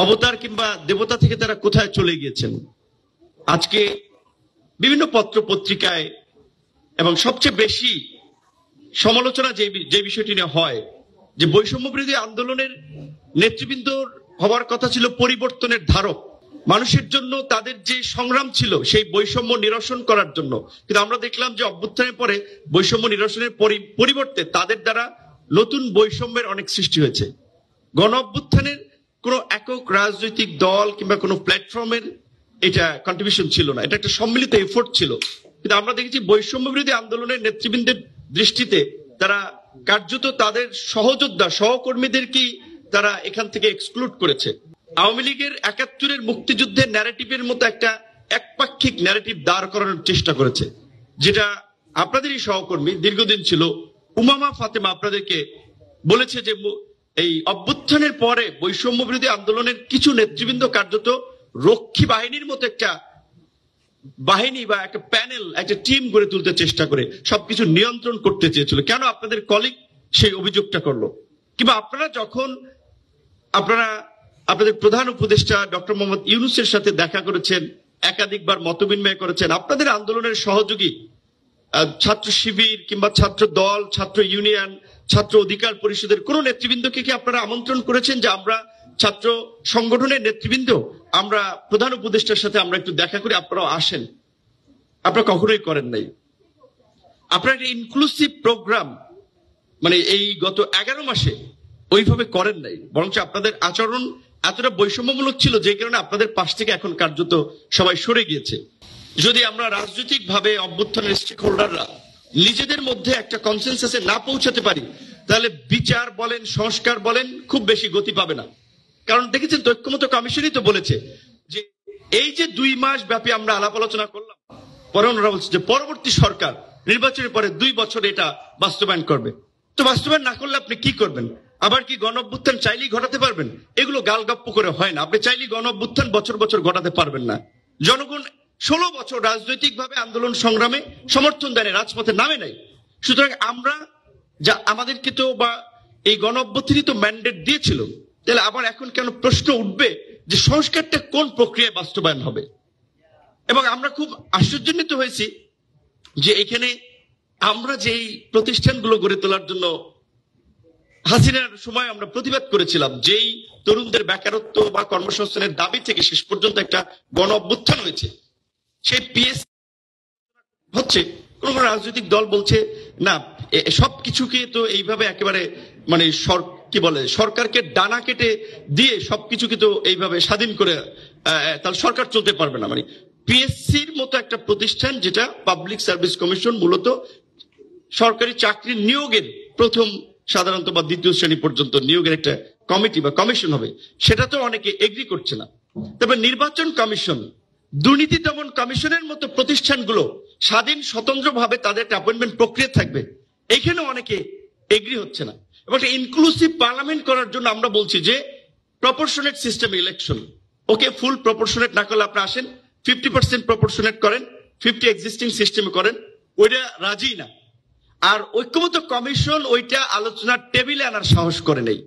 অবতার কিংবা দেবতা থেকে তারা কোথায় চলে গিয়েছেন। আজকে বিভিন্ন পত্র পত্রিকায় এবং সবচেয়ে বেশি সমালোচনা যে বিষয়টি নিয়ে হয় যে বৈষম্য বিরোধী আন্দোলনের নেতৃবৃন্দ হওয়ার কথা ছিল পরিবর্তনের ধারক, মানুষের জন্য তাদের যে সংগ্রাম ছিল সেই বৈষম্য নিরসন করার জন্য। কিন্তু আমরা দেখলাম যে অভ্যুত্থানের পরে বৈষম্য নিরসনের পরিবর্তে তাদের দ্বারা নতুন বৈষম্যের অনেক সৃষ্টি হয়েছে। গণ অভ্যুত্থানের কোনো একক রাজনৈতিক দল কিংবা কোনো প্ল্যাটফর্মের এটা কন্ট্রিবিউশন ছিল না, এটা একটা সম্মিলিত এফোর্ট ছিল। কিন্তু আমরা দেখেছি বৈষম্য বিরোধী আন্দোলনের নেতৃবৃন্দের দৃষ্টিতে তারা কার্যত তাদের সহযোদ্ধা সহকর্মীদেরকেই তারা এখান থেকে এক্সক্লুড করেছে। আওয়ামী লীগের ৭১-এর মুক্তিযুদ্ধের ন্যারেটিভের মতো একটা একপাক্ষিক ন্যারেটিভ দাঁড় করানোর চেষ্টা করেছে, যেটা আপনাদেরই সহকর্মী দীর্ঘদিন ছিল উমামা ফাতেমা আপনাদেরকে বলেছে যে এই অভ্যুত্থানের পরে বৈষম্য বিরোধী আন্দোলনের কিছু নেতৃবৃন্দ কার্যত রক্ষী বাহিনীর মতো একটা বাহিনী বা একটা প্যানেল, একটা টিম গড়ে তুলতে চেষ্টা করে সবকিছু নিয়ন্ত্রণ করতে চেয়েছিল। কেন আপনাদের কলিগ সেই অভিযোগটা করলো? কিংবা আপনারা যখন আপনাদের প্রধান উপদেষ্টা ডক্টর মোহাম্মদ ইউনূসের সাথে দেখা করেছেন, একাধিকবার মতবিনিময় করেছেন, আপনাদের আন্দোলনের সহযোগী ছাত্র শিবির কিংবা ছাত্র দল, ছাত্র ইউনিয়ন, ছাত্র অধিকার পরিষদের কোন নেতৃবৃন্দকে কি আপনারা আমন্ত্রণ করেছেন যে আমরা ছাত্র সংগঠনের নেতৃবৃন্দ আমরা প্রধান উপদেষ্টার সাথে আমরা একটু দেখা করি, আপনারা আসেন? আপনারা কখনোই করেন নাই। আপনারা একটা ইনক্লুসিভ প্রোগ্রাম মানে এই গত 11 মাসে ওইভাবে করেন নাই, বরঞ্চ আপনাদের আচরণ এতটা বৈষম্যমূলক ছিল যে কারণে আপনাদের পাশ থেকে এখন কার্যত সবাই সরে গিয়েছে। যদি আমরা রাজনৈতিক ভাবে অভ্যুত্থানের স্টেক হোল্ডাররা নিজেদের মধ্যে একটা কনসেনসাসে না পৌঁছাতে পারি, তাহলে বিচার বলেন, সংস্কার বলেন, খুব বেশি গতি পাবে না। কারণ দেখেছেন তো ঐক্যমত্য কমিশনই তো বলেছে যে এই যে 2 মাস ব্যাপী আমরা আলাপ আলোচনা করলাম, পরে ওনারা বলছে যে পরবর্তী সরকার নির্বাচনের পরে 2 বছর এটা বাস্তবায়ন করবে। তো বাস্তবায়ন না করলে আপনি কি করবেন? আবার কি গণ অভ্যুত্থান চাইলেই ঘটাতে পারবেন? এগুলো গালগপ্প করে হয় না। আপনি চাইলেই গণ অভ্যুত্থান বছর বছর ঘটাতে পারবেন না। জনগণ 16 বছর রাজনৈতিক ভাবে আন্দোলন সংগ্রামে সমর্থন দেয়, রাজপথে নামে নাই। সুতরাং আমরা যা আমাদেরকে তো বা এই গণ অভ্যুত্থানই তো ম্যান্ডেট দিয়েছিল, তাহলে আবার এখন কেন প্রশ্ন উঠবে যে সংস্কারটা কোন প্রক্রিয়ায় বাস্তবায়ন হবে? এবং আমরা খুব আশ্চর্যান্বিত হয়েছি যে এখানে আমরা যেই প্রতিষ্ঠানগুলো গড়ে তোলার জন্য হাসিনার সময় আমরা প্রতিবাদ করেছিলাম, যেই তরুণদের বেকারত্ব বা কর্মসংস্থানের দাবি থেকে শেষ পর্যন্ত একটা গণ অভ্যুত্থান হয়েছে, সেই পিএস হচ্ছে কোন কোন রাজনৈতিক দল বলছে না সবকিছুকে তো এইভাবে একেবারে মানে কি বলে সরকারকে ডানা কেটে দিয়ে সবকিছুকে তো এইভাবে স্বাধীন করে তাহলে সরকার চলতে পারবে না। মানে পিএসসির মতো একটা প্রতিষ্ঠান যেটা পাবলিক সার্ভিস কমিশন, মূলত সরকারি চাকরির নিয়োগের প্রথম সাধারণত বা দ্বিতীয় শ্রেণী পর্যন্ত নিয়োগের একটা কমিটি বা কমিশন হবে, সেটা তো অনেকে এগ্রি করছে না। তবে নির্বাচন কমিশন, দুর্নীতি দমন কমিশনের মতো প্রতিষ্ঠানগুলো স্বাধীন স্বতন্ত্রভাবে তাদের একটা অ্যাপয়েন্টমেন্ট প্রক্রিয়া থাকবে, এখানে অনেকে এগ্রি হচ্ছে না। এবং একটা ইনক্লুসিভ পার্লামেন্ট করার জন্য আমরা বলছি যে প্রপোর্শনেট সিস্টেম ইলেকশন, ওকে ফুল প্রপোর্শনেট না করলে আপনি আসেন 50% প্রপোর্শনেট করেন, 50 এক্সিস্টিং সিস্টেমে করেন, ওইটা রাজি না। আর ঐক্যমত্য কমিশন ওইটা আলোচনার টেবিলে আনার সাহস করে নেই।